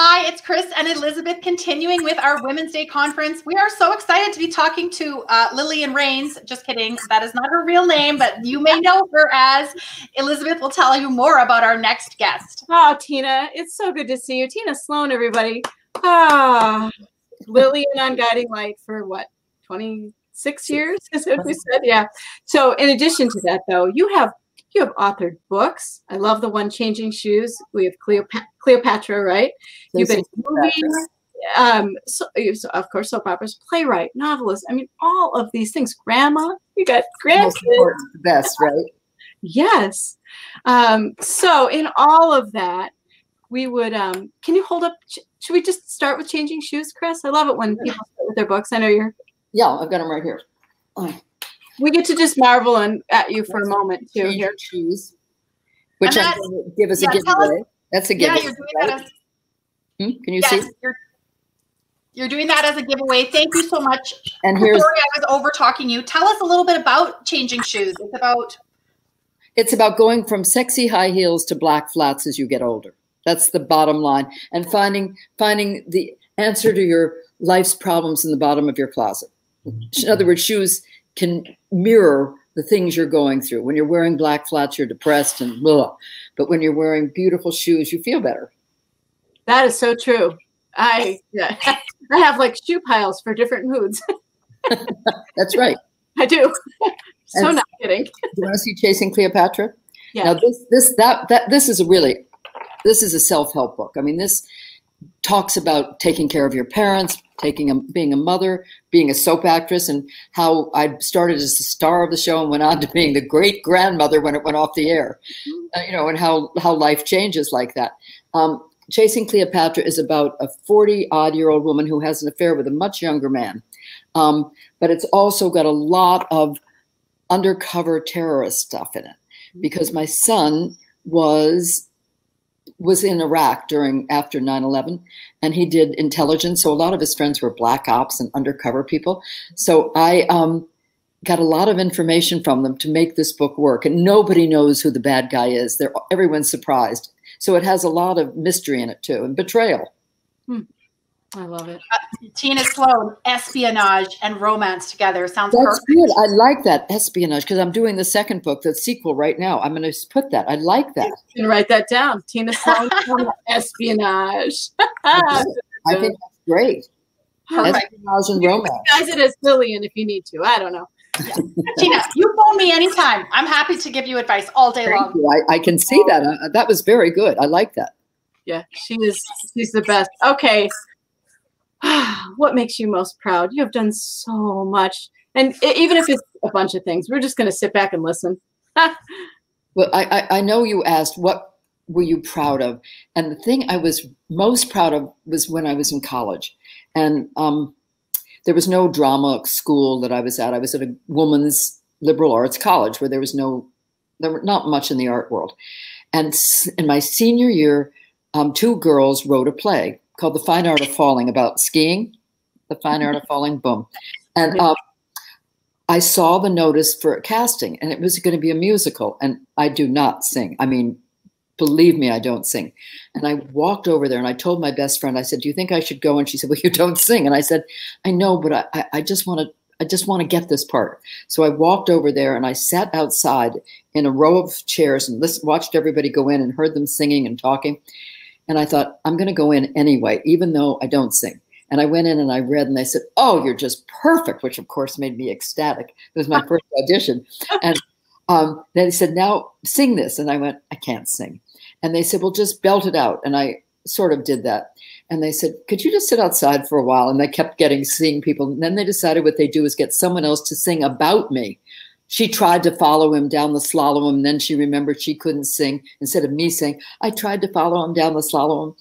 Hi, it's Chris and Elizabeth continuing with our Women's Day conference. We are so excited to be talking to Lillian Rains. Just kidding. That is not her real name, but you may know her as. Elizabeth will tell you more about our next guest. Oh, Tina, it's so good to see you. Tina Sloan, everybody. Ah, Lillian on Guiding Light for what, 26 years? Is what we said? Yeah. So in addition to that, though, you have authored books. I love the one, Changing Shoes. We have Cleopatra, right? You've been moving, so of course, soap operas, playwright, novelist. I mean, all of these things. Grandma, you got grandkids. The best, right? Yes. So in all of that, we would, can you hold up, should we just start with Changing Shoes, Chris? I love it when people start with their books. I know you're. Yeah, I've got them right here. Oh. We get to just marvel at you for a moment too. Here, Shoes, which I'm going to give us a giveaway. That's a giveaway. Yeah, you're doing that as. Can you see? You're doing that as a giveaway. Thank you so much. And here's. Sorry, I was over talking you. Tell us a little bit about Changing Shoes. It's about going from sexy high heels to black flats as you get older. That's the bottom line, and finding the answer to your life's problems in the bottom of your closet. In other words, shoes can mirror the things you're going through. When you're wearing black flats, you're depressed and blah. But when you're wearing beautiful shoes, you feel better. That is so true. I have like shoe piles for different moods. That's right. I do. So not kidding. Do you want to see Chasing Cleopatra? Yeah. Now this is a self-help book. I mean, this talks about taking care of your parents, being a mother, being a soap actress, and how I started as the star of the show and went on to being the great grandmother when it went off the air, and how life changes like that. Chasing Cleopatra is about a 40-odd-year-old woman who has an affair with a much younger man, but it's also got a lot of undercover terrorist stuff in it, because my son was in Iraq after 9/11, and he did intelligence. So a lot of his friends were black ops and undercover people. So I got a lot of information from them to make this book work. And nobody knows who the bad guy is. Everyone's surprised. So it has a lot of mystery in it too, and betrayal. I love it. Tina Sloan, espionage and romance together. Sounds That's perfect. good. I like that, espionage, because I'm doing the second book, the sequel right now. I'm going to put that. I like that. You can write that down. Tina Sloan, espionage. I think that's great. Perfect. Espionage and romance. Disguise it as Lillian if you need to. I don't know. Yeah. Tina, you phone me anytime. I'm happy to give you advice all day long. I can see that. That was very good. I like that. Yeah, she's the best. Okay. What makes you most proud? You have done so much. And even if it's a bunch of things, we're just going to sit back and listen. Well, I know you asked, what were you proud of? And the thing I was most proud of was when I was in college. And there was no drama school that I was at. I was at a woman's liberal arts college where there were not much in the art world. And in my senior year, two girls wrote a play called The Fine Art of Falling, about skiing. The Fine Art of Falling, boom. And I saw the notice for casting, and it was going to be a musical, and I do not sing. I mean, believe me, I don't sing. And I walked over there, and I told my best friend, I said, do you think I should go? And she said, well, you don't sing. And I said, I know, but I just want to get this part. So I walked over there, and I sat outside in a row of chairs and watched everybody go in and heard them singing and talking. And I thought, I'm going to go in anyway, even though I don't sing. And I went in and I read, and they said, oh, you're just perfect, which of course made me ecstatic. It was my first audition. And they said, now sing this. And I went, I can't sing. And they said, well, just belt it out. And I sort of did that. And they said, could you just sit outside for a while? And they kept seeing people. And then they decided what they do is get someone else to sing about me. She tried to follow him down the slalom, and then she remembered she couldn't sing. Instead of me saying, I tried to follow him down the slalom.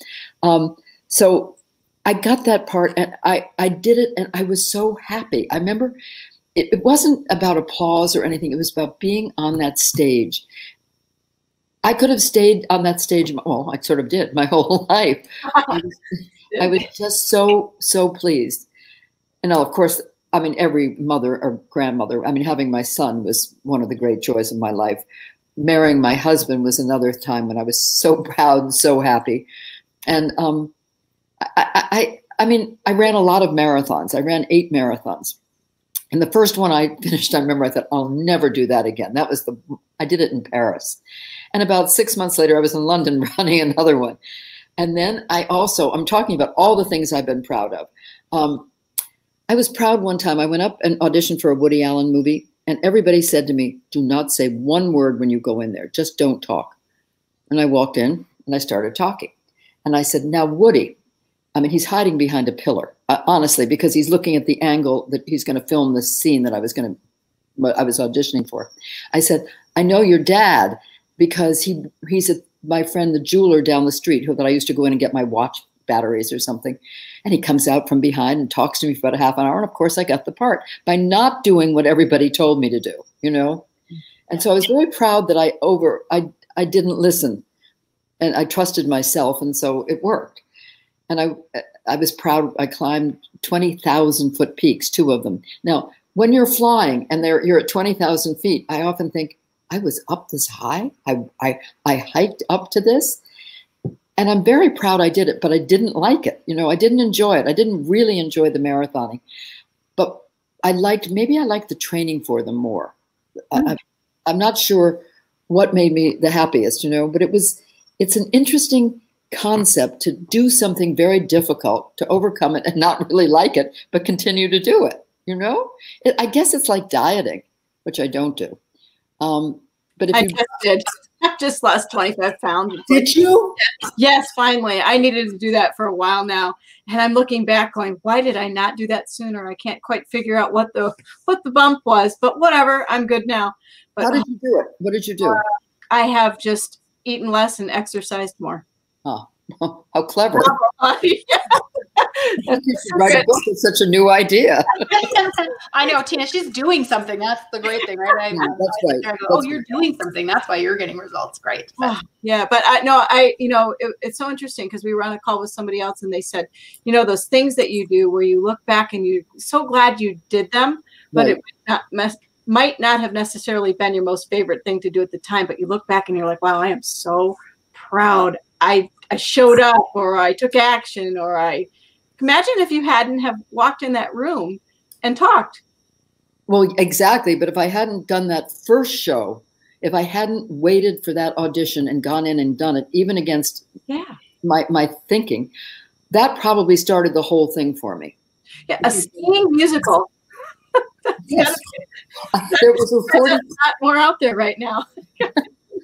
So I got that part, and I did it, and I was so happy. I remember it wasn't about applause or anything. It was about being on that stage. I could have stayed on that stage. Well, I sort of did my whole life. I was just so pleased. And now, of course, I mean, every mother or grandmother, I mean, having my son was one of the great joys of my life. Marrying my husband was another time when I was so proud and so happy. And I mean, I ran a lot of marathons. I ran 8 marathons. And the first one I finished, I remember I thought, I'll never do that again. I did it in Paris. And about 6 months later, I was in London running another one. And then I'm talking about all the things I've been proud of. I was proud one time. I went up and auditioned for a Woody Allen movie, and everybody said to me, do not say one word when you go in there. Just don't talk. And I walked in and I started talking. And I said, now, Woody, I mean, he's hiding behind a pillar, honestly, because he's looking at the angle that he's going to film this scene that I was auditioning for. I said, I know your dad because he's my friend, the jeweler down the street, that I used to go in and get my watch batteries or something. And he comes out from behind and talks to me for about a half an hour. And of course, I got the part by not doing what everybody told me to do, you know? And so I was very proud that I didn't listen, and I trusted myself. And so it worked. And I was proud. I climbed 20,000-foot peaks, 2 of them. Now, when you're flying and you're at 20,000 feet, I often think, I was up this high. I hiked up to this. And I'm very proud I did it, but I didn't like it. You know, I didn't enjoy it. I didn't really enjoy the marathoning. But maybe I liked the training for them more. I'm not sure what made me the happiest, you know, but it's an interesting concept to do something very difficult, to overcome it and not really like it, but continue to do it, you know? I guess it's like dieting, which I don't do. But I just did. I just lost 25 pounds. Did you? Yes, finally. I needed to do that for a while now. And I'm looking back going, why did I not do that sooner? I can't quite figure out what the bump was, but whatever. I'm good now. But how did you do it? What did you do? I have just eaten less and exercised more. Oh, how clever. That's you should write a book. It's such a new idea. I know, Tina, she's doing something. That's the great thing, right? That's right. You're doing something. That's why you're getting results. Great. Yeah, but it's so interesting because we were on a call with somebody else and they said, you know, those things that you do where you look back and you're so glad you did them, but right. it might not have necessarily been your most favorite thing to do at the time, but you look back and you're like, wow, I am so proud. I showed up, or I took action, or imagine if you hadn't have walked in that room and talked. Well, exactly. But if I hadn't done that first show, if I hadn't waited for that audition and gone in and done it, even against my thinking, that probably started the whole thing for me. Yeah, a singing musical. Yes. There was a 40. There's a lot more out there right now.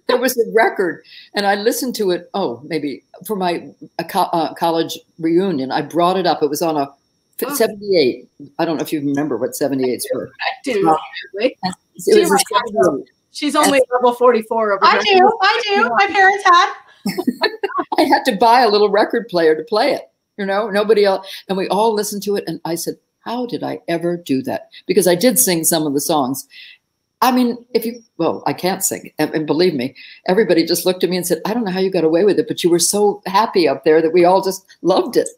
There was a record, and I listened to it, maybe for my college reunion. I brought it up. It was on a 78. I don't know if you remember what 78s were. I do. It was a 78. She's only level 44 over I do. My parents had. I had to buy a little record player to play it. You know, nobody else. And we all listened to it, and I said, how did I ever do that? Because I did sing some of the songs. I mean, I can't sing. And believe me, everybody just looked at me and said, I don't know how you got away with it, but you were so happy up there that we all just loved it.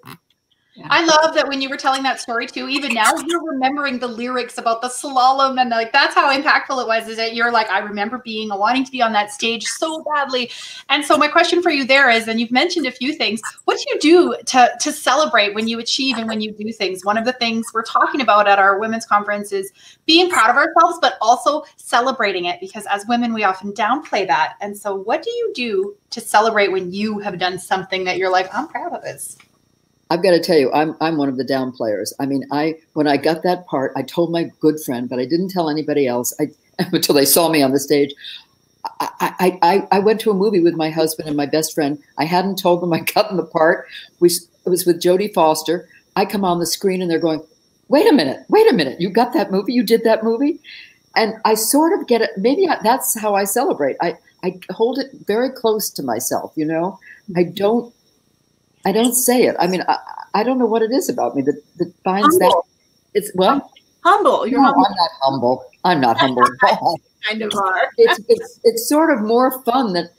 Yeah. I love that when you were telling that story too, even now you're remembering the lyrics about the slalom, and like that's how impactful it was. Is that you're like, I remember wanting to be on that stage so badly. And so my question for you there is, and you've mentioned a few things, what do you do to celebrate when you achieve and when you do things? One of the things we're talking about at our women's conference is being proud of ourselves, but also celebrating it, because as women, we often downplay that. And so what do you do to celebrate when you have done something that you're like, I'm proud of this? I've got to tell you, I'm one of the down players. I mean, when I got that part, I told my good friend, but I didn't tell anybody else until they saw me on the stage. I went to a movie with my husband and my best friend. I hadn't told them I'd gotten the part. It was with Jodie Foster. I come on the screen and they're going, wait a minute. You got that movie? You did that movie? And I sort of get it. Maybe that's how I celebrate. I hold it very close to myself, you know. I don't say it. I mean, I don't know what it is about me that finds humble. That. It's what? Humble. You're humble. I'm not humble. Kind of are. It's sort of more fun that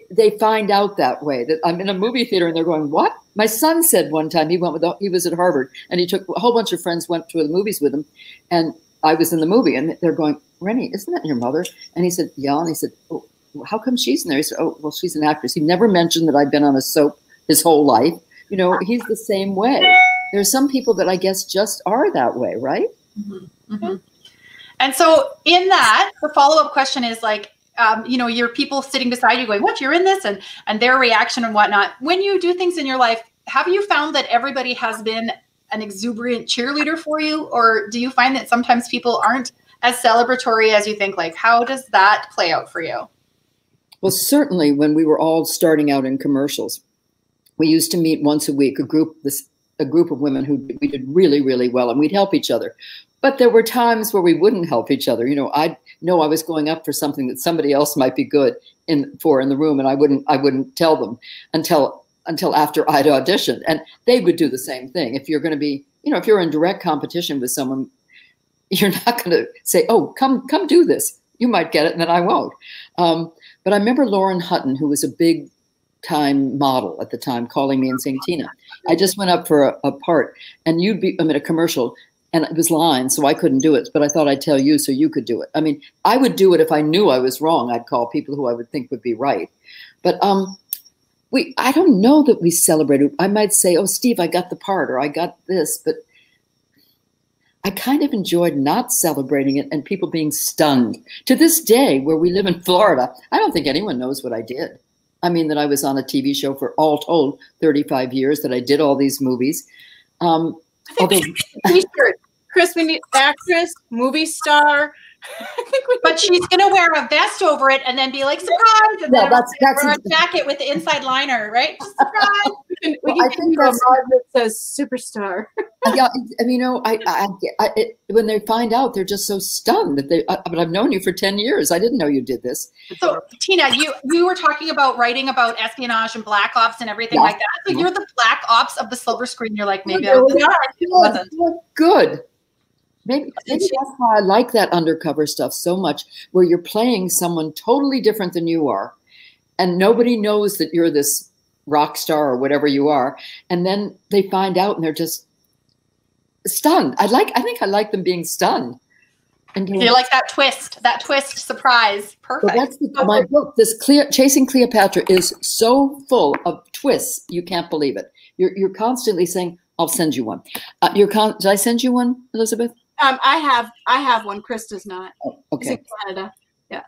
they find out that way, that I'm in a movie theater and they're going, what? My son said one time he was at Harvard and he took a whole bunch of friends, went to the movies with him. And I was in the movie and they're going, Rennie, isn't that your mother? And he said, yeah. And he said, oh, how come she's in there? He said, oh, well, she's an actress. He never mentioned that I'd been on a soap his whole life. you know, he's the same way. There's some people that I guess just are that way, right? Mm-hmm. Mm-hmm. And so in that, the follow-up question is like, you know, your people sitting beside you going, what, you're in this, and their reaction and whatnot. When you do things in your life, have you found that everybody has been an exuberant cheerleader for you? Or do you find that sometimes people aren't as celebratory as you think? Like, how does that play out for you? Well, certainly when we were all starting out in commercials, we used to meet once a week, a group of women who we did really, really well, and we'd help each other. But there were times where we wouldn't help each other. You know, I'd know I was going up for something that somebody else might be good in the room, and I wouldn't tell them until after I'd auditioned. And they would do the same thing. If you're going to be, you know, if you're in direct competition with someone, you're not going to say, oh, come do this. You might get it, and then I won't. But I remember Lauren Hutton, who was a big time model at the time, calling me and saying, Tina, I just went up for a part, and I'm in a commercial, and it was lines, so I couldn't do it. But I thought I'd tell you so you could do it. I mean, I would do it if I knew I was wrong. I'd call people who I would think would be right. But I don't know that we celebrated. I might say, oh, Steve, I got the part, or I got this. But I kind of enjoyed not celebrating it and people being stunned. To this day, where we live in Florida, I don't think anyone knows what I did. I mean, that I was on a TV show for all told 35 years, that I did all these movies. T-shirt. Chris, we need actress, movie star. But she's going to wear a vest over it and then be like, surprise! And then wear a jacket with the inside liner, right? Just surprise! We can think of that says superstar. Yeah, I mean, you know, when they find out, they're just so stunned that but I've known you for 10 years. I didn't know you did this. So, Tina, you were talking about writing about espionage and black ops and everything like that. So you're the black ops of the silver screen. You're like, maybe I wasn't. Good. Maybe that's why I like that undercover stuff so much, where you're playing someone totally different than you are, and nobody knows that you're this rock star or whatever you are, and then they find out and they're just stunned. I think I like them being stunned. And you like that twist surprise. Perfect. Well, that's my book. Chasing Cleopatra is so full of twists, you can't believe it. You're constantly saying, "I'll send you one." Did I send you one, Elizabeth? I have one. Chris does not. Oh, okay. He's in Canada. Yeah.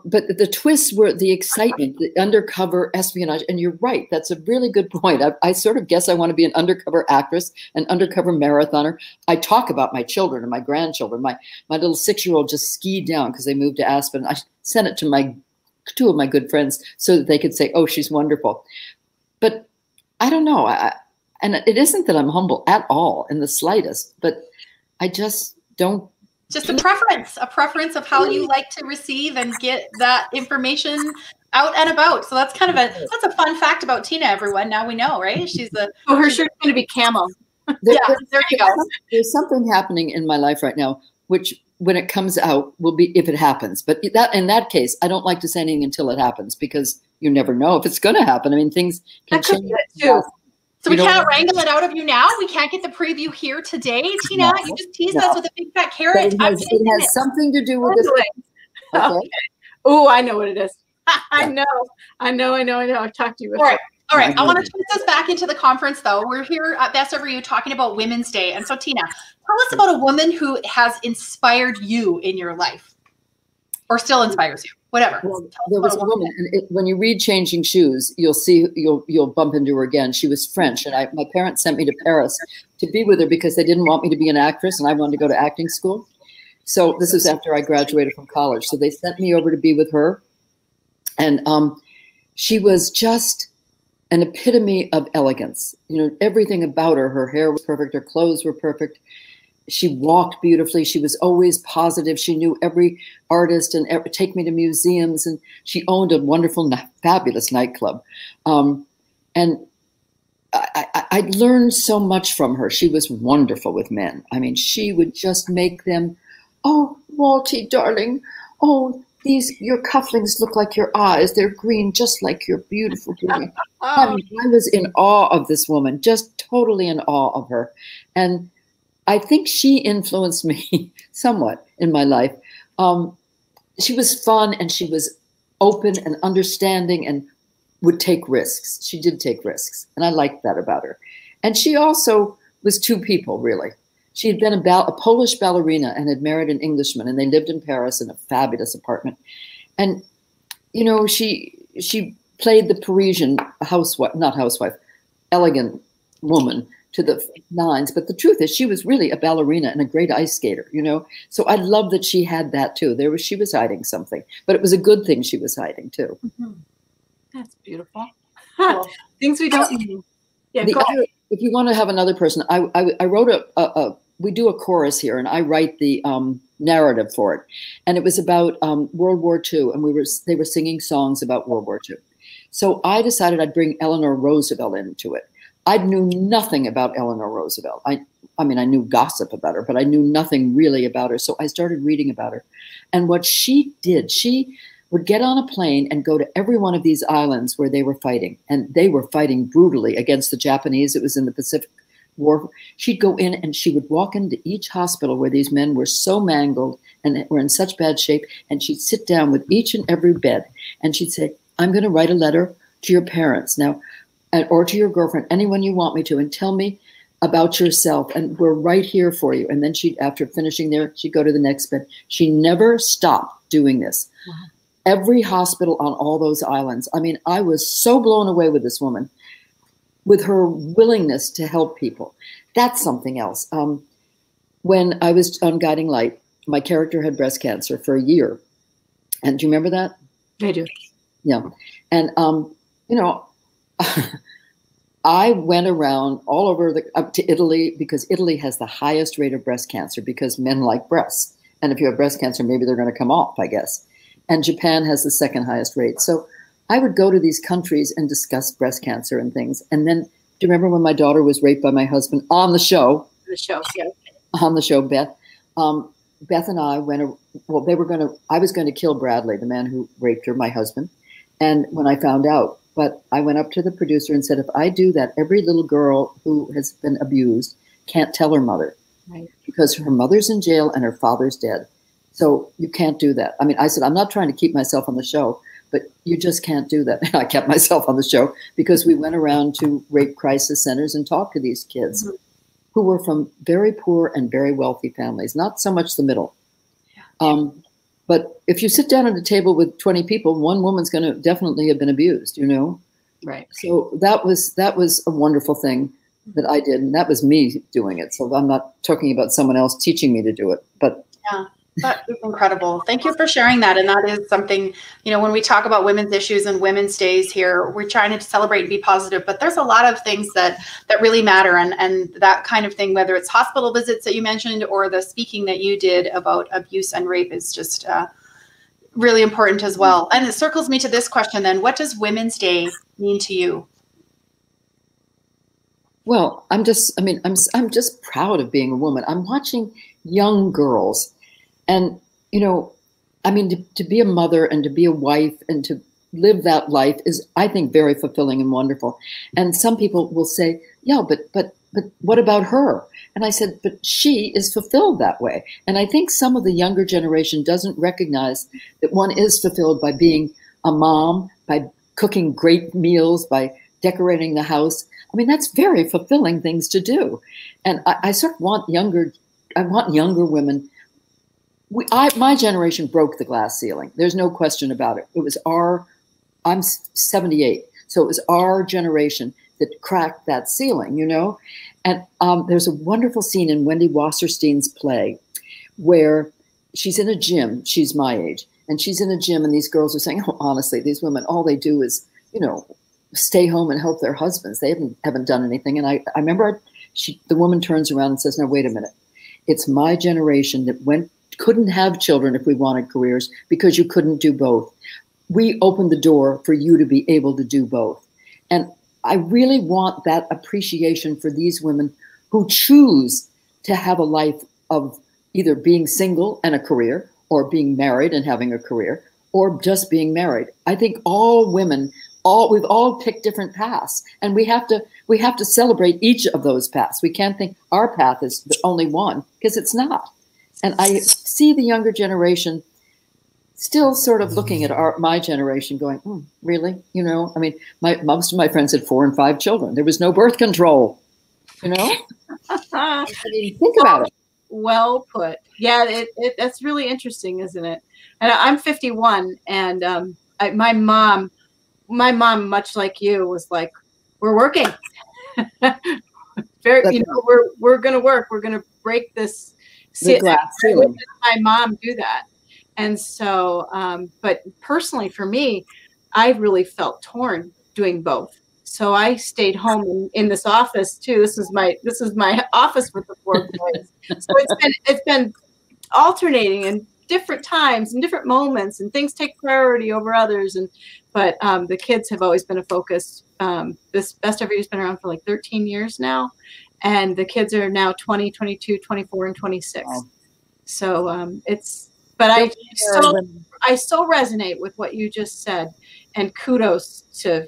But the twists were the excitement, the undercover espionage. And you're right. That's a really good point. I sort of guess I want to be an undercover actress, an undercover marathoner. I talk about my children and my grandchildren. My little 6-year-old just skied down because they moved to Aspen. I sent it to two of my good friends so that they could say, oh, she's wonderful. But I don't know. And it isn't that I'm humble at all in the slightest, but I just don't. Just a preference of how you like to receive and get that information out and about. So that's kind of that's a fun fact about Tina, everyone. Now we know, right? Her shirt's going to be camo. There you go. There's something happening in my life right now, which when it comes out will be if it happens. But in that case, I don't like to say anything until it happens, because you never know if it's going to happen. I mean, things can change too. So we can't wrangle it out of you now. We can't get the preview here today, Tina. No, you just teased us with a big fat carrot. It has something to do with this. Okay. Oh, I know what it is. I know. I've talked to you before. All right. I want to twist us back into the conference, though. We're here at Best Ever You talking about Women's Day. And so, Tina, tell us about a woman who has inspired you in your life, or still inspires you. Whatever. Well, there was a woman, and when you read Changing Shoes, you'll bump into her again. She was French, and my parents sent me to Paris to be with her because they didn't want me to be an actress, and I wanted to go to acting school. So this was after I graduated from college. So they sent me over to be with her, and she was just an epitome of elegance. You know, everything about her. Her hair was perfect. Her clothes were perfect. She walked beautifully. She was always positive. She knew every artist and take me to museums. And she owned a wonderful, fabulous nightclub. And I learned so much from her. She was wonderful with men. I mean, she would just make them, oh, Walty, darling, oh, your cufflinks look like your eyes. They're green, just like your beautiful beauty. I mean, I was in awe of this woman, just totally in awe of her. And I think she influenced me somewhat in my life. She was fun, and she was open and understanding, and would take risks. She did take risks, and I liked that about her. And she also was two people, really. She had been a Polish ballerina and had married an Englishman, and they lived in Paris in a fabulous apartment. And, you know, she played the Parisian housewife, not housewife, elegant woman to the nines. But the truth is she was really a ballerina and a great ice skater, you know. So I love that she had that too. She was hiding something, but it was a good thing she was hiding too. Mm-hmm. That's beautiful. Cool. Things we don't know. Yeah, if you want to have another person, I wrote we do a chorus here, and I write the narrative for it, and it was about World War II, and they were singing songs about World War II. So I decided I'd bring Eleanor Roosevelt into it. I knew nothing about Eleanor Roosevelt. I mean, I knew gossip about her, but I knew nothing really about her. So I started reading about her, and what she did, she would get on a plane and go to every one of these islands where they were fighting, and they were fighting brutally against the Japanese. It was in the Pacific War. She'd go in and she would walk into each hospital where these men were so mangled and were in such bad shape, and she'd sit down with each and every bed, and she'd say, I'm going to write a letter to your parents now, or to your girlfriend, anyone you want me to, and tell me about yourself, and we're right here for you. And then after finishing there, she'd go to the next bed. She never stopped doing this. Wow. Every hospital on all those islands. I mean, I was so blown away with this woman, with her willingness to help people. That's something else. When I was on Guiding Light, my character had breast cancer for a year. And do you remember that? I do. Yeah. And, you know, I went around all over up to Italy, because Italy has the highest rate of breast cancer because men like breasts. And if you have breast cancer, maybe they're going to come off, I guess. And Japan has the second highest rate. So I would go to these countries and discuss breast cancer and things. And then, do you remember when my daughter was raped by my husband on the show? The show, yeah. On the show, Beth. Beth and I I was going to kill Bradley, the man who raped her, my husband. And when I found out, but I went up to the producer and said, if I do that, every little girl who has been abused can't tell her mother. Right. Because her mother's in jail and her father's dead. So you can't do that. I mean, I said, I'm not trying to keep myself on the show, but you just can't do that. And I kept myself on the show because we went around to rape crisis centers and talked to these kids who were from very poor and very wealthy families, not so much the middle. But if you sit down at a table with 20 people, one woman's going to definitely have been abused, you know? Right. So that was a wonderful thing that I did. And that was me doing it. So I'm not talking about someone else teaching me to do it, but yeah. That is incredible. Thank you for sharing that. And that is something, you know, when we talk about women's issues and women's days here, we're trying to celebrate and be positive, but there's a lot of things that really matter. And that kind of thing, whether it's hospital visits that you mentioned or the speaking that you did about abuse and rape, is just really important as well. And it circles me to this question then. What does Women's Day mean to you? Well, I'm just proud of being a woman. I'm watching young girls. And, you know, I mean, to be a mother and to be a wife and to live that life is, I think, very fulfilling and wonderful. And some people will say, yeah, but what about her? And I said, but she is fulfilled that way. And I think some of the younger generation doesn't recognize that one is fulfilled by being a mom, by cooking great meals, by decorating the house. I mean, that's very fulfilling things to do. And I sort of want younger women. My generation broke the glass ceiling. There's no question about it. It was I'm 78, so it was our generation that cracked that ceiling, you know? And there's a wonderful scene in Wendy Wasserstein's play where she's in a gym. She's my age. And she's in a gym, and these girls are saying, oh, honestly, these women, all they do is, you know, stay home and help their husbands. They haven't done anything. And I remember the woman turns around and says, now, wait a minute. It's my generation that couldn't have children if we wanted careers because you couldn't do both. We opened the door for you to be able to do both. And I really want that appreciation for these women who choose to have a life of either being single and a career, or being married and having a career, or just being married. I think all women, we've all picked different paths, and we have to celebrate each of those paths. We can't think our path is the only one, because it's not. And I see the younger generation still sort of looking at my generation going, really? You know, I mean, most of my friends had 4 and 5 children. There was no birth control, you know? I mean, think about it. Well put. Yeah, that's really interesting, isn't it? And I'm 51, and my mom, much like you, was like, "We're working. You know, we're going to work. We're going to break this." My mom do that, and so, but personally for me, I really felt torn doing both. So I stayed home in this office too. This is my office with the 4 boys. So it's been alternating in different times and different moments, and things take priority over others. But the kids have always been a focus. This Best Ever You's been around for like 13 years now, and the kids are now 20, 22, 24, and 26. Wow. So but I so resonate with what you just said, and kudos to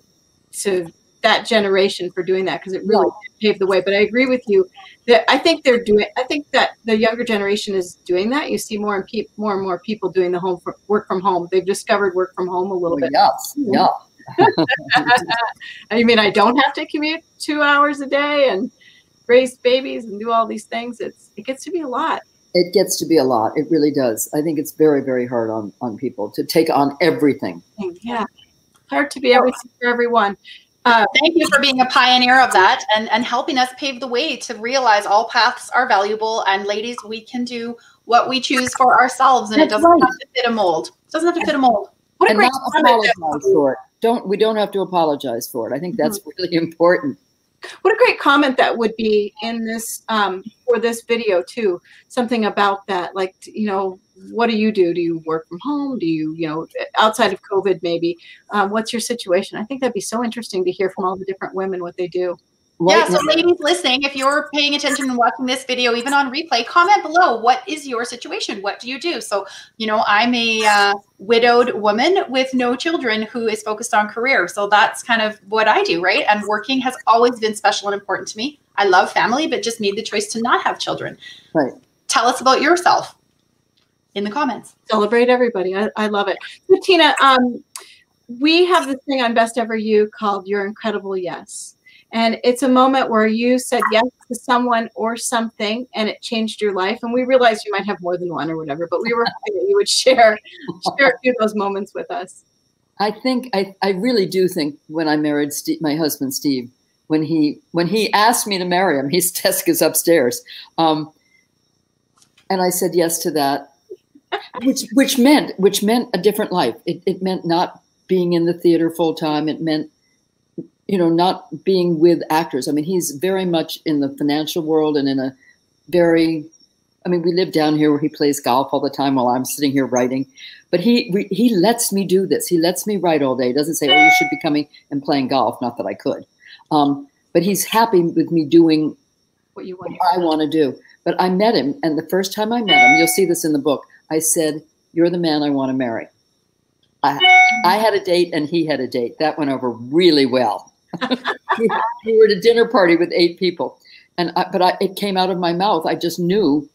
that generation for doing that, because it really paved the way. But I agree with you that I think that the younger generation is doing that. You see more and more people doing the work from home. They've discovered work from home a little bit. Yes, yeah. I mean, I don't have to commute 2 hours a day and raise babies and do all these things. It gets to be a lot. It gets to be a lot. It really does. I think it's very, very hard on people to take on everything. Yeah, hard to be everything for everyone. Thank you for being a pioneer of that and helping us pave the way to realize all paths are valuable. And ladies, we can do what we choose for ourselves, and it doesn't have to fit a mold. It doesn't have to fit a mold. What a great apologize for it. We don't have to apologize for it. I think that's really important. What a great comment that would be in this for this video too. Something about that, like, you know, what do? Do you work from home? Do you outside of COVID maybe? What's your situation? I think that'd be so interesting to hear from all the different women what they do. Yeah, so ladies listening, if you're paying attention and watching this video, even on replay, comment below, what is your situation? What do you do? So, you know, I'm a widowed woman with no children who is focused on career. So that's kind of what I do, right? And working has always been special and important to me. I love family, but just made the choice to not have children. Right. Tell us about yourself in the comments. Celebrate everybody. I love it. So, Tina, we have this thing on Best Ever You called Your Incredible Yes. And it's a moment where you said yes to someone or something, and it changed your life. And we realized you might have more than one or whatever, but we were hoping that you would share a few of those moments with us. I think I really do think when I married my husband Steve, when he asked me to marry him, his desk is upstairs, and I said yes to that, which meant a different life. It meant not being in the theater full time. It meant, you know, not being with actors. I mean, he's very much in the financial world and in a very, I mean, we live down here where he plays golf all the time while I'm sitting here writing. But he lets me do this. He lets me write all day. He doesn't say, oh, you should be coming and playing golf. Not that I could. But he's happy with me doing what I want to do. But I met him, and the first time I met him, you'll see this in the book, I said, you're the man I want to marry. I had a date and he had a date. That went over really well. We were at a dinner party with 8 people, but it came out of my mouth. I just knew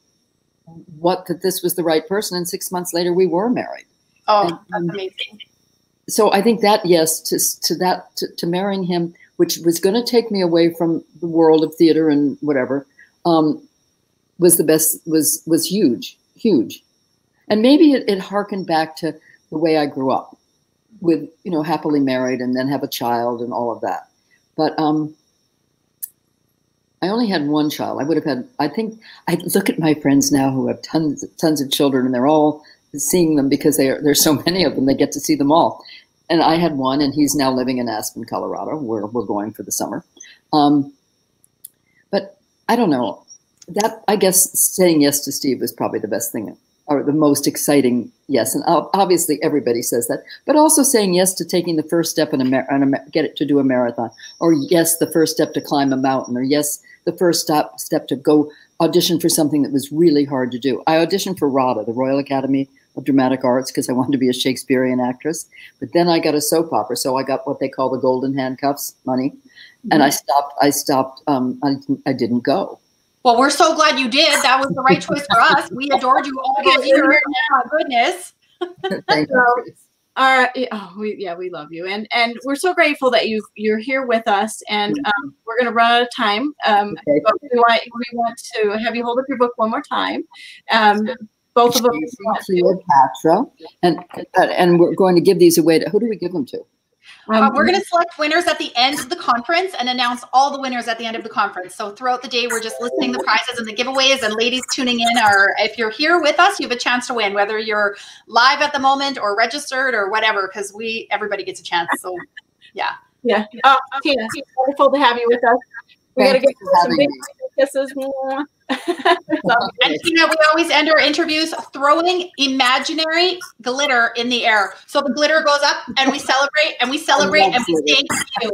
that this was the right person, and 6 months later we were married. Oh, that's amazing. So I think that yes to marrying him, which was going to take me away from the world of theater and whatever, was the best. Was huge, and maybe it harkened back to the way I grew up, with, you know, happily married and then have a child and all of that. But I only had one child. I would have had, I think, I look at my friends now who have tons of children, and they're all seeing them because there's so many of them, they get to see them all. And I had one, and he's now living in Aspen, Colorado, where we're going for the summer. But I don't know. That, I guess, saying yes to Steve was probably the best thing, or the most exciting yes. And obviously everybody says that, but also saying yes to taking the first step to do a marathon, or yes, the first step to climb a mountain, or yes, the first step to go audition for something that was really hard to do. I auditioned for RADA, the Royal Academy of Dramatic Arts, because I wanted to be a Shakespearean actress. But then I got a soap opera, so I got what they call the golden handcuffs money, and I stopped. I didn't go. Well, we're so glad you did. That was the right choice for us. We adored you all those years. Oh my goodness. Thank you. We love you, and we're so grateful that you're here with us, and we're going to run out of time. But we want to have you hold up your book one more time. Both of them. Cleopatra, and we're going to give these away to, who do we give them to? We're going to select winners at the end of the conference and announce all the winners at the end of the conference. So throughout the day, we're just listing the prizes and the giveaways, and ladies tuning in if you're here with us, you have a chance to win, whether you're live at the moment or registered or whatever, because everybody gets a chance. So yeah. Yeah. Oh, Tina, it's wonderful to have you with us. We got to get some big kisses. And Tina, we always end our interviews throwing imaginary glitter in the air. So the glitter goes up and we celebrate and we celebrate and we thank you.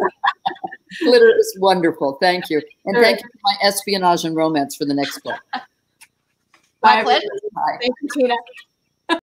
Glitter is wonderful. Thank you. And thank you for my espionage and romance for the next book. Bye, Clint. Thank you, Tina.